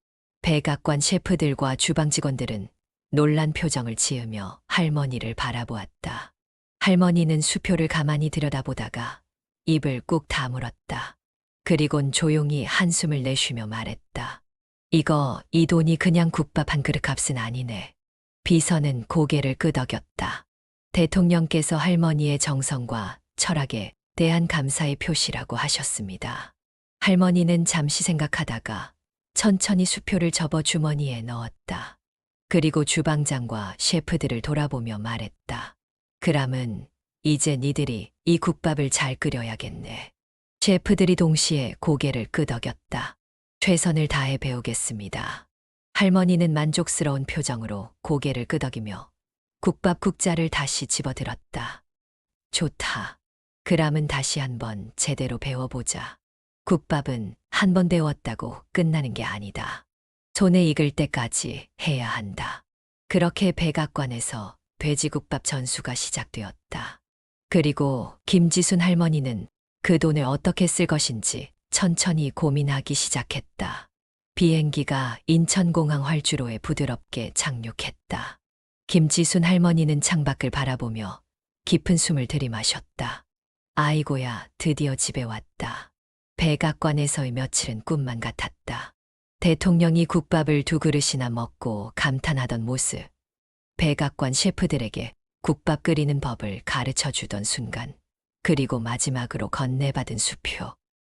백악관 셰프들과 주방 직원들은 놀란 표정을 지으며 할머니를 바라보았다. 할머니는 수표를 가만히 들여다보다가 입을 꾹 다물었다. 그리곤 조용히 한숨을 내쉬며 말했다. 이 돈이 그냥 국밥 한 그릇 값은 아니네. 비서는 고개를 끄덕였다. 대통령께서 할머니의 정성과 철학에 대한 감사의 표시라고 하셨습니다. 할머니는 잠시 생각하다가 천천히 수표를 접어 주머니에 넣었다. 그리고 주방장과 셰프들을 돌아보며 말했다. 그람은 이제 니들이 이 국밥을 잘 끓여야겠네. 셰프들이 동시에 고개를 끄덕였다. 최선을 다해 배우겠습니다. 할머니는 만족스러운 표정으로 고개를 끄덕이며 국밥 국자를 다시 집어들었다. 좋다. 그람은 다시 한번 제대로 배워보자. 국밥은 한 번 배웠다고 끝나는 게 아니다. 손에 익을 때까지 해야 한다. 그렇게 백악관에서 돼지국밥 전수가 시작되었다. 그리고 김지순 할머니는 그 돈을 어떻게 쓸 것인지 천천히 고민하기 시작했다. 비행기가 인천공항 활주로에 부드럽게 착륙했다. 김지순 할머니는 창밖을 바라보며 깊은 숨을 들이마셨다. 아이고야, 드디어 집에 왔다. 백악관에서의 며칠은 꿈만 같았다. 대통령이 국밥을 2그릇이나 먹고 감탄하던 모습. 백악관 셰프들에게 국밥 끓이는 법을 가르쳐 주던 순간. 그리고 마지막으로 건네받은 수표.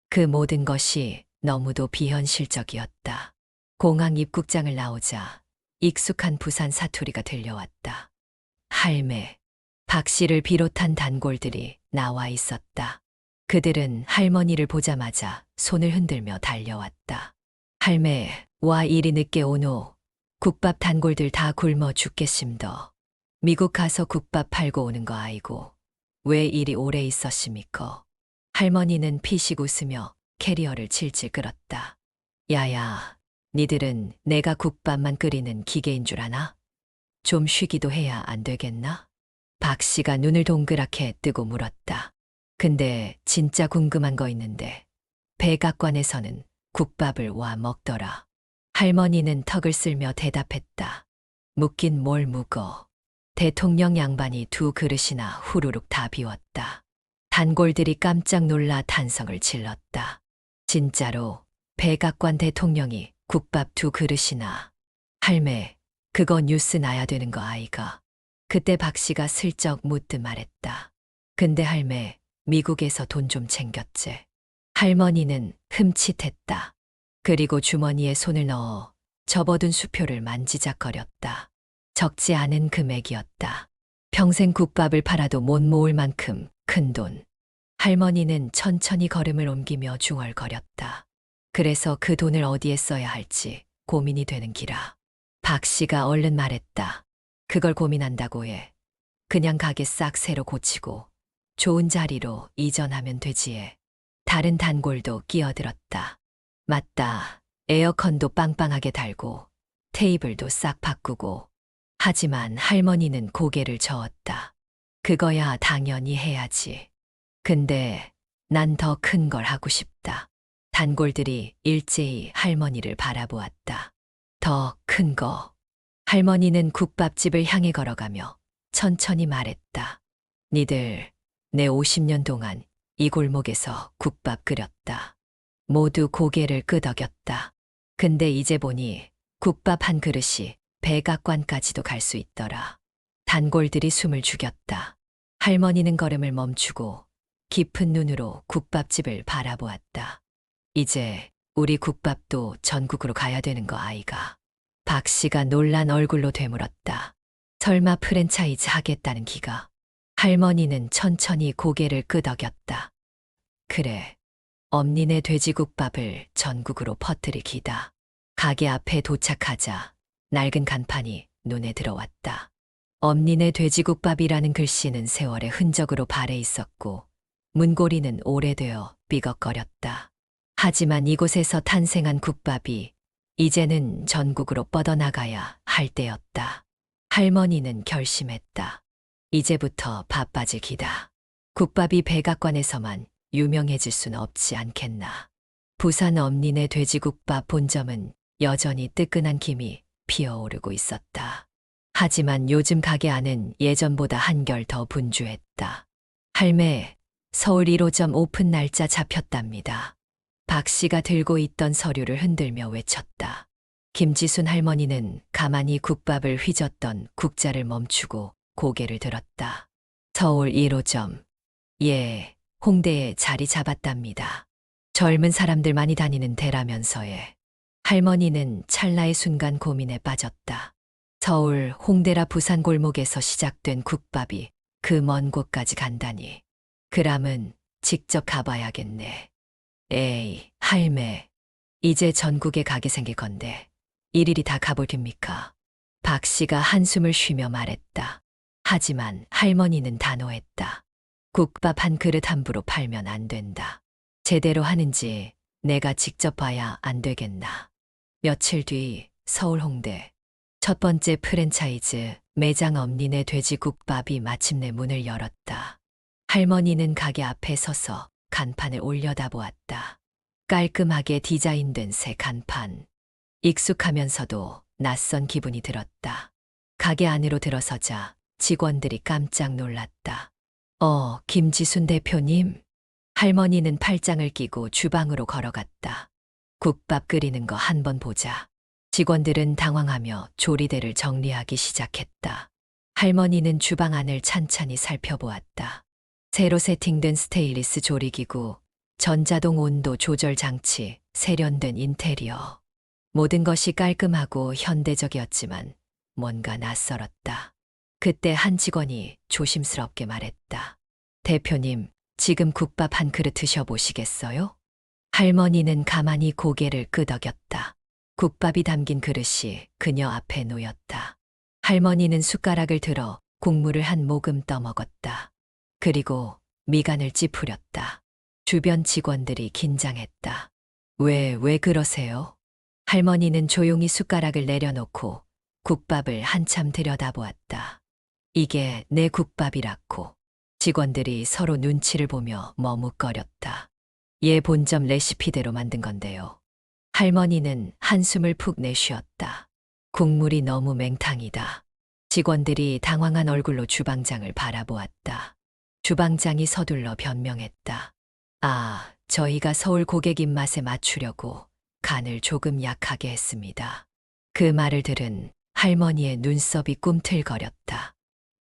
그 모든 것이 너무도 비현실적이었다. 공항 입국장을 나오자 익숙한 부산 사투리가 들려왔다. 할매, 박 씨를 비롯한 단골들이 나와 있었다. 그들은 할머니를 보자마자 손을 흔들며 달려왔다. 할매, 와 이리 늦게 오노. 국밥 단골들 다 굶어 죽겠심더. 미국 가서 국밥 팔고 오는 거 아이고. 왜 이리 오래 있었습니까? 할머니는 피식 웃으며 캐리어를 질질 끌었다. 야야, 니들은 내가 국밥만 끓이는 기계인 줄 아나? 좀 쉬기도 해야 안 되겠나? 박 씨가 눈을 동그랗게 뜨고 물었다. 근데 진짜 궁금한 거 있는데 백악관에서는 국밥을 와 먹더라. 할머니는 턱을 쓸며 대답했다. 묻긴 뭘 묻어. 대통령 양반이 두 그릇이나 후루룩 다 비웠다. 단골들이 깜짝 놀라 탄성을 질렀다. 진짜로 백악관 대통령이 국밥 두 그릇이나. 할매, 그거 뉴스 나야 되는 거 아이가. 그때 박 씨가 슬쩍 묻듯 말했다. 근데 할매, 미국에서 돈 좀 챙겼지. 할머니는 흠칫했다. 그리고 주머니에 손을 넣어 접어둔 수표를 만지작거렸다. 적지 않은 금액이었다. 평생 국밥을 팔아도 못 모을 만큼 큰 돈. 할머니는 천천히 걸음을 옮기며 중얼거렸다. 그래서 그 돈을 어디에 써야 할지 고민이 되는 기라. 박 씨가 얼른 말했다. 그걸 고민한다고 해. 그냥 가게 싹 새로 고치고 좋은 자리로 이전하면 되지에. 다른 단골도 끼어들었다. 맞다. 에어컨도 빵빵하게 달고 테이블도 싹 바꾸고. 하지만 할머니는 고개를 저었다. 그거야 당연히 해야지. 근데 난 더 큰 걸 하고 싶다. 단골들이 일제히 할머니를 바라보았다. 더 큰 거. 할머니는 국밥집을 향해 걸어가며 천천히 말했다. 니들 내 50년 동안 이 골목에서 국밥 끓였다. 모두 고개를 끄덕였다. 근데 이제 보니 국밥 한 그릇이 백악관까지도 갈 수 있더라. 단골들이 숨을 죽였다. 할머니는 걸음을 멈추고 깊은 눈으로 국밥집을 바라보았다. 이제 우리 국밥도 전국으로 가야 되는 거 아이가. 박 씨가 놀란 얼굴로 되물었다. 설마 프랜차이즈 하겠다는 기가. 할머니는 천천히 고개를 끄덕였다. 그래, 엄니네 돼지국밥을 전국으로 퍼뜨리기다. 가게 앞에 도착하자 낡은 간판이 눈에 들어왔다. 엄니네 돼지국밥이라는 글씨는 세월의 흔적으로 발해 있었고 문고리는 오래되어 삐걱거렸다. 하지만 이곳에서 탄생한 국밥이 이제는 전국으로 뻗어나가야 할 때였다. 할머니는 결심했다. 이제부터 바빠질 기다. 국밥이 백악관에서만 유명해질 순 없지 않겠나. 부산 엄니네 돼지국밥 본점은 여전히 뜨끈한 김이 피어오르고 있었다. 하지만 요즘 가게 안은 예전보다 한결 더 분주했다. 할매, 서울 1호점 오픈 날짜 잡혔답니다. 박 씨가 들고 있던 서류를 흔들며 외쳤다. 김지순 할머니는 가만히 국밥을 휘젓던 국자를 멈추고 고개를 들었다. 서울 1호점. 예, 홍대에 자리 잡았답니다. 젊은 사람들 많이 다니는 데라면서에. 할머니는 찰나의 순간 고민에 빠졌다. 서울 홍대라 부산 골목에서 시작된 국밥이 그 먼 곳까지 간다니. 그람은 직접 가봐야겠네. 에이, 할매. 이제 전국에 가게 생길 건데 일일이 다 가볼 깁니까? 박 씨가 한숨을 쉬며 말했다. 하지만 할머니는 단호했다. 국밥 한 그릇 함부로 팔면 안 된다. 제대로 하는지 내가 직접 봐야 안 되겠나. 며칠 뒤 서울 홍대. 첫 번째 프랜차이즈 매장 엄니네 돼지국밥이 마침내 문을 열었다. 할머니는 가게 앞에 서서 간판을 올려다보았다. 깔끔하게 디자인된 새 간판. 익숙하면서도 낯선 기분이 들었다. 가게 안으로 들어서자 직원들이 깜짝 놀랐다. 김지순 대표님. 할머니는 팔짱을 끼고 주방으로 걸어갔다. 국밥 끓이는 거 한번 보자. 직원들은 당황하며 조리대를 정리하기 시작했다. 할머니는 주방 안을 찬찬히 살펴보았다. 새로 세팅된 스테인리스 조리기구, 전자동 온도 조절 장치, 세련된 인테리어. 모든 것이 깔끔하고 현대적이었지만 뭔가 낯설었다. 그때 한 직원이 조심스럽게 말했다. 대표님, 지금 국밥 한 그릇 드셔보시겠어요? 할머니는 가만히 고개를 끄덕였다. 국밥이 담긴 그릇이 그녀 앞에 놓였다. 할머니는 숟가락을 들어 국물을 한 모금 떠먹었다. 그리고 미간을 찌푸렸다. 주변 직원들이 긴장했다. 왜 그러세요? 할머니는 조용히 숟가락을 내려놓고 국밥을 한참 들여다보았다. 이게 내 국밥이라고. 직원들이 서로 눈치를 보며 머뭇거렸다. 얘 본점 레시피대로 만든 건데요. 할머니는 한숨을 푹 내쉬었다. 국물이 너무 맹탕이다. 직원들이 당황한 얼굴로 주방장을 바라보았다. 주방장이 서둘러 변명했다. 아, 저희가 서울 고객 입맛에 맞추려고 간을 조금 약하게 했습니다. 그 말을 들은 할머니의 눈썹이 꿈틀거렸다.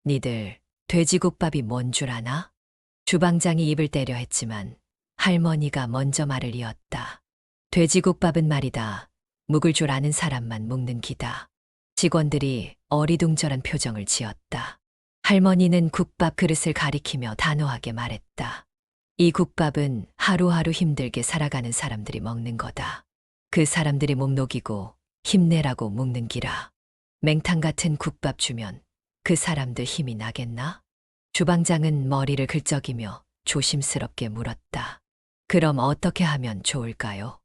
니들 돼지국밥이 뭔 줄 아나? 주방장이 입을 떼려 했지만 할머니가 먼저 말을 이었다. 돼지국밥은 말이다. 묵을 줄 아는 사람만 묵는 기다. 직원들이 어리둥절한 표정을 지었다. 할머니는 국밥 그릇을 가리키며 단호하게 말했다. 이 국밥은 하루하루 힘들게 살아가는 사람들이 먹는 거다. 그 사람들이 목 녹이고 힘내라고 묵는 기라. 맹탕 같은 국밥 주면 그 사람들 힘이 나겠나? 주방장은 머리를 긁적이며 조심스럽게 물었다. 그럼 어떻게 하면 좋을까요?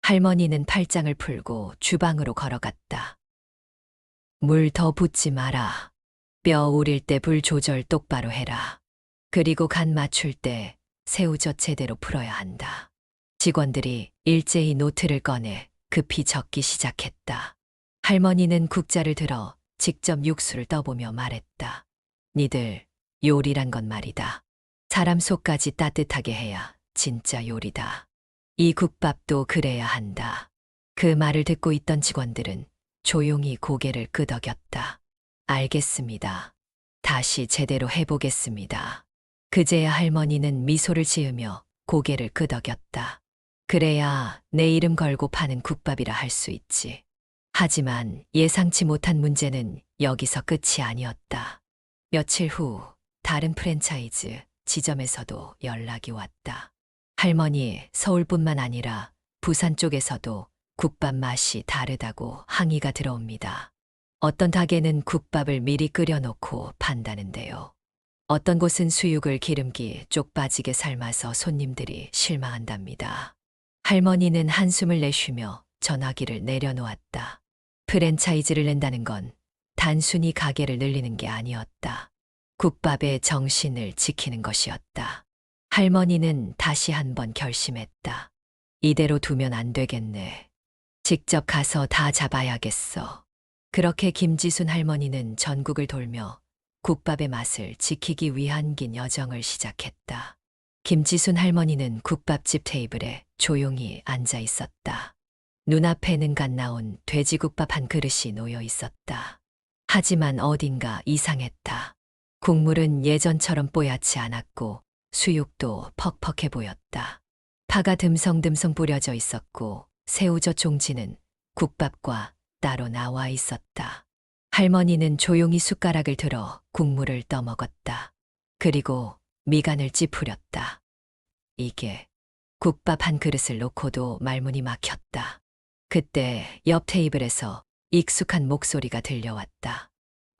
할머니는 팔짱을 풀고 주방으로 걸어갔다. 물 더 붓지 마라. 뼈 우릴 때 불 조절 똑바로 해라. 그리고 간 맞출 때 새우젓 제대로 풀어야 한다. 직원들이 일제히 노트를 꺼내 급히 적기 시작했다. 할머니는 국자를 들어 직접 육수를 떠보며 말했다. 니들 요리란 건 말이다. 사람 속까지 따뜻하게 해야 진짜 요리다. 이 국밥도 그래야 한다. 그 말을 듣고 있던 직원들은 조용히 고개를 끄덕였다. 알겠습니다. 다시 제대로 해보겠습니다. 그제야 할머니는 미소를 지으며 고개를 끄덕였다. 그래야 내 이름 걸고 파는 국밥이라 할 수 있지. 하지만 예상치 못한 문제는 여기서 끝이 아니었다. 며칠 후 다른 프랜차이즈 지점에서도 연락이 왔다. 할머니, 서울뿐만 아니라 부산 쪽에서도 국밥 맛이 다르다고 항의가 들어옵니다. 어떤 가게는 국밥을 미리 끓여놓고 판다는데요. 어떤 곳은 수육을 기름기 쪽 빠지게 삶아서 손님들이 실망한답니다. 할머니는 한숨을 내쉬며 전화기를 내려놓았다. 프랜차이즈를 낸다는 건 단순히 가게를 늘리는 게 아니었다. 국밥의 정신을 지키는 것이었다. 할머니는 다시 한번 결심했다. 이대로 두면 안 되겠네. 직접 가서 다 잡아야겠어. 그렇게 김지순 할머니는 전국을 돌며 국밥의 맛을 지키기 위한 긴 여정을 시작했다. 김지순 할머니는 국밥집 테이블에 조용히 앉아 있었다. 눈앞에는 갓 나온 돼지국밥 한 그릇이 놓여 있었다. 하지만 어딘가 이상했다. 국물은 예전처럼 뽀얗지 않았고 수육도 퍽퍽해 보였다. 파가 듬성듬성 뿌려져 있었고 새우젓 종지는 국밥과 따로 나와 있었다. 할머니는 조용히 숟가락을 들어 국물을 떠먹었다. 그리고 미간을 찌푸렸다. 이게 국밥 한 그릇을 놓고도 말문이 막혔다. 그때 옆 테이블에서 익숙한 목소리가 들려왔다.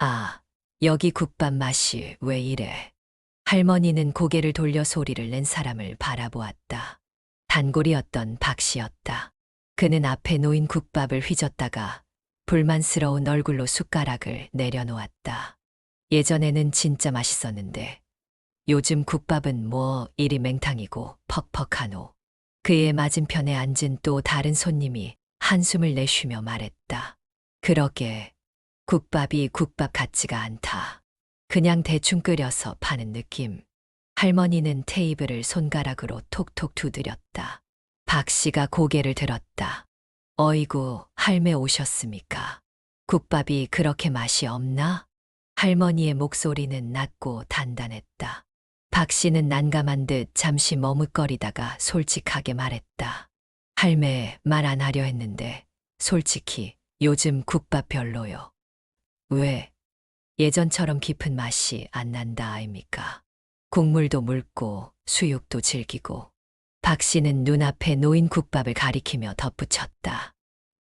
아, 여기 국밥 맛이 왜 이래? 할머니는 고개를 돌려 소리를 낸 사람을 바라보았다. 단골이었던 박 씨였다. 그는 앞에 놓인 국밥을 휘젓다가 불만스러운 얼굴로 숟가락을 내려놓았다. 예전에는 진짜 맛있었는데 요즘 국밥은 뭐 이리 맹탕이고 퍽퍽하노. 그의 맞은편에 앉은 또 다른 손님이 한숨을 내쉬며 말했다. 그러게 국밥이 국밥 같지가 않다. 그냥 대충 끓여서 파는 느낌. 할머니는 테이블을 손가락으로 톡톡 두드렸다. 박 씨가 고개를 들었다. 어이구, 할매 오셨습니까? 국밥이 그렇게 맛이 없나? 할머니의 목소리는 낮고 단단했다. 박 씨는 난감한 듯 잠시 머뭇거리다가 솔직하게 말했다. 할매, 말 안 하려 했는데 솔직히 요즘 국밥 별로요. 왜? 예전처럼 깊은 맛이 안 난다 아닙니까? 국물도 묽고 수육도 질기고. 박 씨는 눈앞에 놓인 국밥을 가리키며 덧붙였다.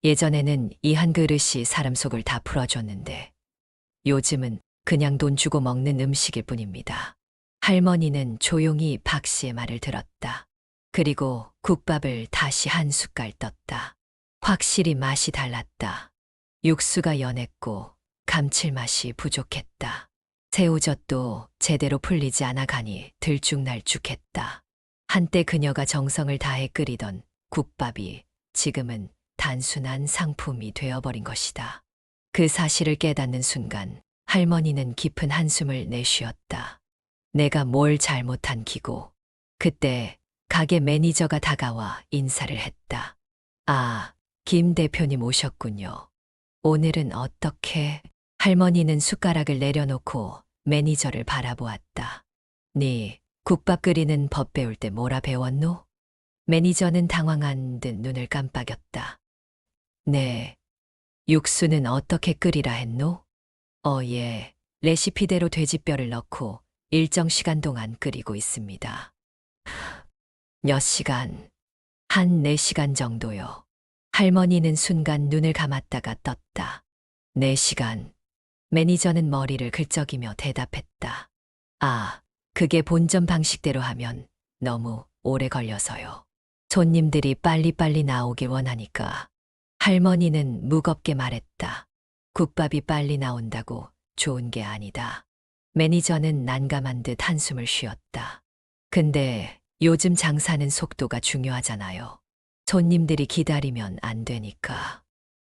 예전에는 이 한 그릇이 사람 속을 다 풀어줬는데 요즘은 그냥 돈 주고 먹는 음식일 뿐입니다. 할머니는 조용히 박 씨의 말을 들었다. 그리고 국밥을 다시 한 숟갈 떴다. 확실히 맛이 달랐다. 육수가 연했고 감칠맛이 부족했다. 새우젓도 제대로 풀리지 않아 가니 들쭉날쭉했다. 한때 그녀가 정성을 다해 끓이던 국밥이 지금은 단순한 상품이 되어버린 것이다. 그 사실을 깨닫는 순간 할머니는 깊은 한숨을 내쉬었다. 내가 뭘 잘못한 기고. 그때 가게 매니저가 다가와 인사를 했다. 아, 김 대표님 오셨군요. 오늘은 어떻게? 할머니는 숟가락을 내려놓고 매니저를 바라보았다. 네 국밥 끓이는 법 배울 때 뭐라 배웠노? 매니저는 당황한 듯 눈을 깜빡였다. 네, 육수는 어떻게 끓이라 했노? 예, 레시피대로 돼지뼈를 넣고 일정 시간 동안 끓이고 있습니다. 몇 시간? 한 4시간 정도요. 할머니는 순간 눈을 감았다가 떴다. 4시간. 매니저는 머리를 긁적이며 대답했다. 아, 그게 본점 방식대로 하면 너무 오래 걸려서요. 손님들이 빨리빨리 나오길 원하니까. 할머니는 무겁게 말했다. 국밥이 빨리 나온다고 좋은 게 아니다. 매니저는 난감한 듯 한숨을 쉬었다. 근데 요즘 장사는 속도가 중요하잖아요. 손님들이 기다리면 안 되니까.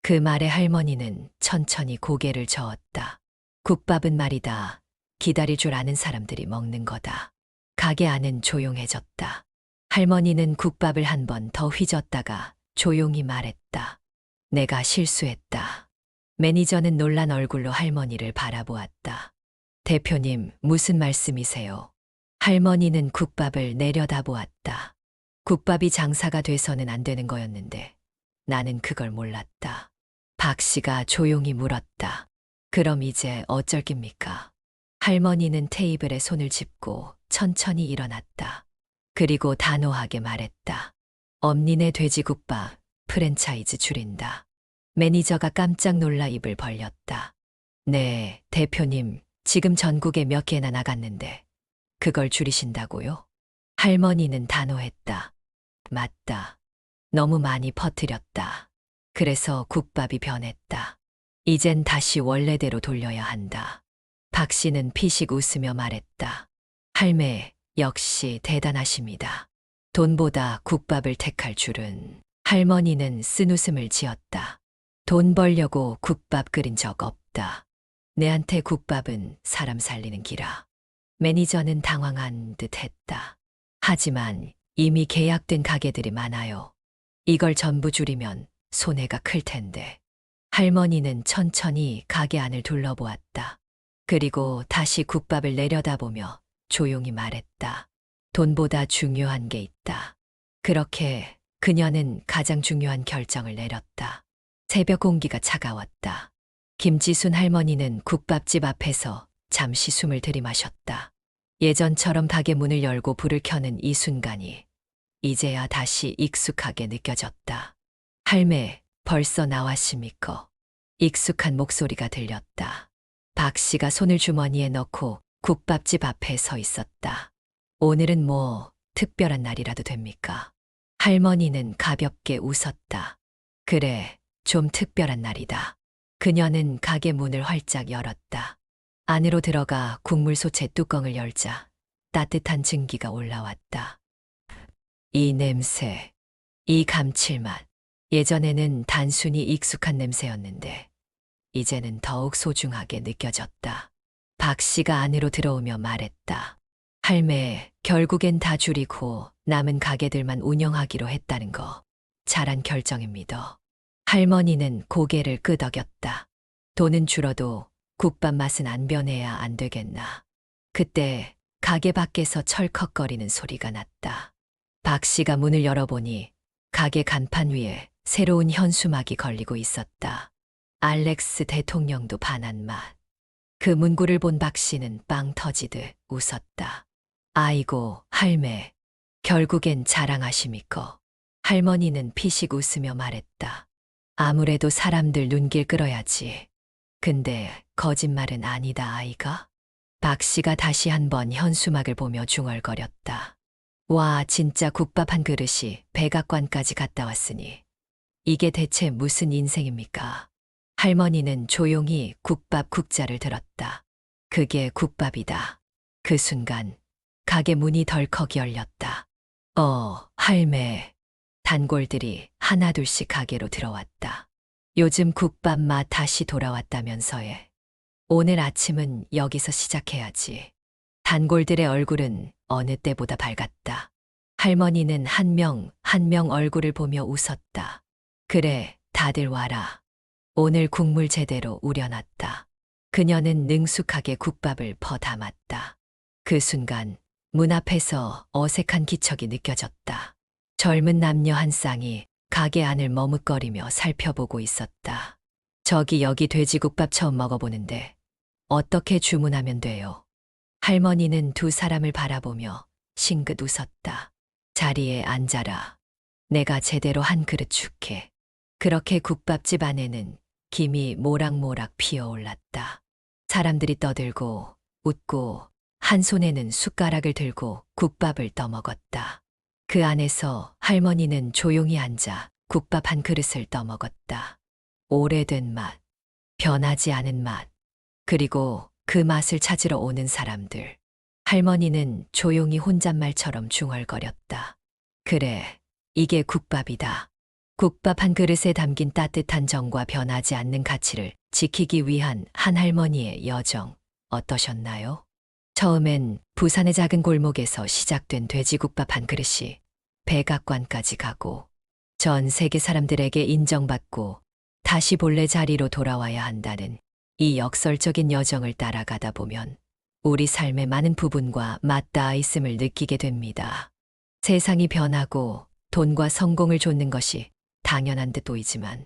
그 말에 할머니는 천천히 고개를 저었다. 국밥은 말이다. 기다릴 줄 아는 사람들이 먹는 거다. 가게 안은 조용해졌다. 할머니는 국밥을 한 번 더 휘젓다가 조용히 말했다. 내가 실수했다. 매니저는 놀란 얼굴로 할머니를 바라보았다. 대표님, 무슨 말씀이세요? 할머니는 국밥을 내려다보았다. 국밥이 장사가 돼서는 안 되는 거였는데 나는 그걸 몰랐다. 박 씨가 조용히 물었다. 그럼 이제 어쩔 깁니까? 할머니는 테이블에 손을 짚고 천천히 일어났다. 그리고 단호하게 말했다. 엄니네 돼지국밥 프랜차이즈 줄인다. 매니저가 깜짝 놀라 입을 벌렸다. 네, 대표님, 지금 전국에 몇 개나 나갔는데 그걸 줄이신다고요? 할머니는 단호했다. 맞다. 너무 많이 퍼뜨렸다. 그래서 국밥이 변했다. 이젠 다시 원래대로 돌려야 한다. 박 씨는 피식 웃으며 말했다. 할매, 역시 대단하십니다. 돈보다 국밥을 택할 줄은. 할머니는 쓴웃음을 지었다. 돈 벌려고 국밥 끓인 적 없다. 내한테 국밥은 사람 살리는 기라. 매니저는 당황한 듯 했다. 하지만 이미 계약된 가게들이 많아요. 이걸 전부 줄이면 손해가 클 텐데. 할머니는 천천히 가게 안을 둘러보았다. 그리고 다시 국밥을 내려다보며 조용히 말했다. 돈보다 중요한 게 있다. 그렇게 그녀는 가장 중요한 결정을 내렸다. 새벽 공기가 차가웠다. 김지순 할머니는 국밥집 앞에서 잠시 숨을 들이마셨다. 예전처럼 가게 문을 열고 불을 켜는 이 순간이 이제야 다시 익숙하게 느껴졌다. 할매, 벌써 나왔습니까? 익숙한 목소리가 들렸다. 박 씨가 손을 주머니에 넣고 국밥집 앞에 서 있었다. 오늘은 뭐 특별한 날이라도 됩니까? 할머니는 가볍게 웃었다. 그래, 좀 특별한 날이다. 그녀는 가게 문을 활짝 열었다. 안으로 들어가 국물소채 뚜껑을 열자 따뜻한 증기가 올라왔다. 이 냄새, 이 감칠맛. 예전에는 단순히 익숙한 냄새였는데 이제는 더욱 소중하게 느껴졌다. 박 씨가 안으로 들어오며 말했다. 할매, 결국엔 다 줄이고 남은 가게들만 운영하기로 했다는 거. 잘한 결정입니다. 할머니는 고개를 끄덕였다. 돈은 줄어도 국밥 맛은 안 변해야 안 되겠나. 그때 가게 밖에서 철컥거리는 소리가 났다. 박 씨가 문을 열어보니 가게 간판 위에 새로운 현수막이 걸리고 있었다. 알렉스 대통령도 반한 맛. 그 문구를 본 박 씨는 빵 터지듯 웃었다. 아이고, 할매. 결국엔 자랑하십니까? 할머니는 피식 웃으며 말했다. 아무래도 사람들 눈길 끌어야지. 근데 거짓말은 아니다, 아이가. 박 씨가 다시 한번 현수막을 보며 중얼거렸다. 와, 진짜 국밥 한 그릇이 백악관까지 갔다 왔으니 이게 대체 무슨 인생입니까? 할머니는 조용히 국밥 국자를 들었다. 그게 국밥이다. 그 순간 가게 문이 덜컥 열렸다. 할매. 단골들이 하나둘씩 가게로 들어왔다. 요즘 국밥 맛 다시 돌아왔다면서 해. 오늘 아침은 여기서 시작해야지. 단골들의 얼굴은 어느 때보다 밝았다. 할머니는 한 명 한 명 얼굴을 보며 웃었다. 그래, 다들 와라. 오늘 국물 제대로 우려놨다. 그녀는 능숙하게 국밥을 퍼 담았다. 그 순간 문 앞에서 어색한 기척이 느껴졌다. 젊은 남녀 한 쌍이 가게 안을 머뭇거리며 살펴보고 있었다. 여기 돼지국밥 처음 먹어보는데 어떻게 주문하면 돼요? 할머니는 두 사람을 바라보며 싱긋 웃었다. 자리에 앉아라. 내가 제대로 한 그릇 줄게. 그렇게 국밥집 안에는 김이 모락모락 피어올랐다. 사람들이 떠들고 웃고 한 손에는 숟가락을 들고 국밥을 떠먹었다. 그 안에서 할머니는 조용히 앉아 국밥 한 그릇을 떠먹었다. 오래된 맛, 변하지 않은 맛, 그리고 그 맛을 찾으러 오는 사람들. 할머니는 조용히 혼잣말처럼 중얼거렸다. 그래, 이게 국밥이다. 국밥 한 그릇에 담긴 따뜻한 정과 변하지 않는 가치를 지키기 위한 한 할머니의 여정, 어떠셨나요? 처음엔 부산의 작은 골목에서 시작된 돼지국밥 한 그릇이 백악관까지 가고 전 세계 사람들에게 인정받고 다시 본래 자리로 돌아와야 한다는 이 역설적인 여정을 따라가다 보면 우리 삶의 많은 부분과 맞닿아 있음을 느끼게 됩니다. 세상이 변하고 돈과 성공을 좇는 것이 당연한 듯 보이지만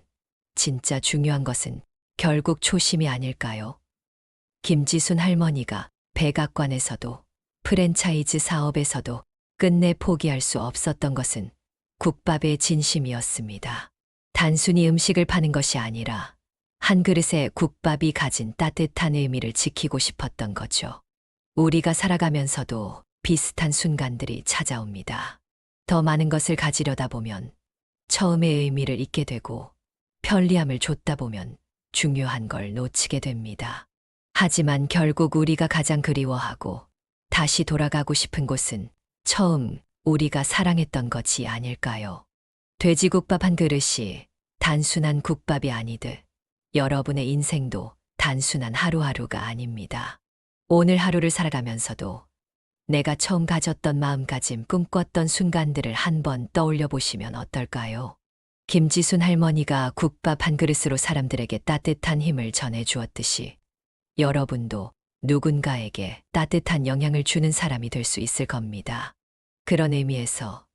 진짜 중요한 것은 결국 초심이 아닐까요? 김지순 할머니가 백악관에서도 프랜차이즈 사업에서도 끝내 포기할 수 없었던 것은 국밥의 진심이었습니다. 단순히 음식을 파는 것이 아니라 한 그릇의 국밥이 가진 따뜻한 의미를 지키고 싶었던 거죠. 우리가 살아가면서도 비슷한 순간들이 찾아옵니다. 더 많은 것을 가지려다 보면 처음의 의미를 잊게 되고 편리함을 좇다 보면 중요한 걸 놓치게 됩니다. 하지만 결국 우리가 가장 그리워하고 다시 돌아가고 싶은 곳은 처음 우리가 사랑했던 것이 아닐까요? 돼지국밥 한 그릇이 단순한 국밥이 아니듯 여러분의 인생도 단순한 하루하루가 아닙니다. 오늘 하루를 살아가면서도 내가 처음 가졌던 마음가짐, 꿈꿨던 순간들을 한번 떠올려 보시면 어떨까요? 김지순 할머니가 국밥 한 그릇으로 사람들에게 따뜻한 힘을 전해 주었듯이 여러분도 누군가에게 따뜻한 영향을 주는 사람이 될 수 있을 겁니다. 그런 의미에서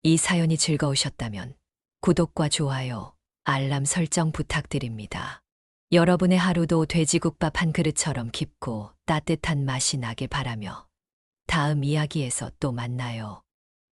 이 사연이 즐거우셨다면 구독과 좋아요, 알람 설정 부탁드립니다. 여러분의 하루도 돼지국밥 한 그릇처럼 깊고 따뜻한 맛이 나길 바라며 다음 이야기에서 또 만나요.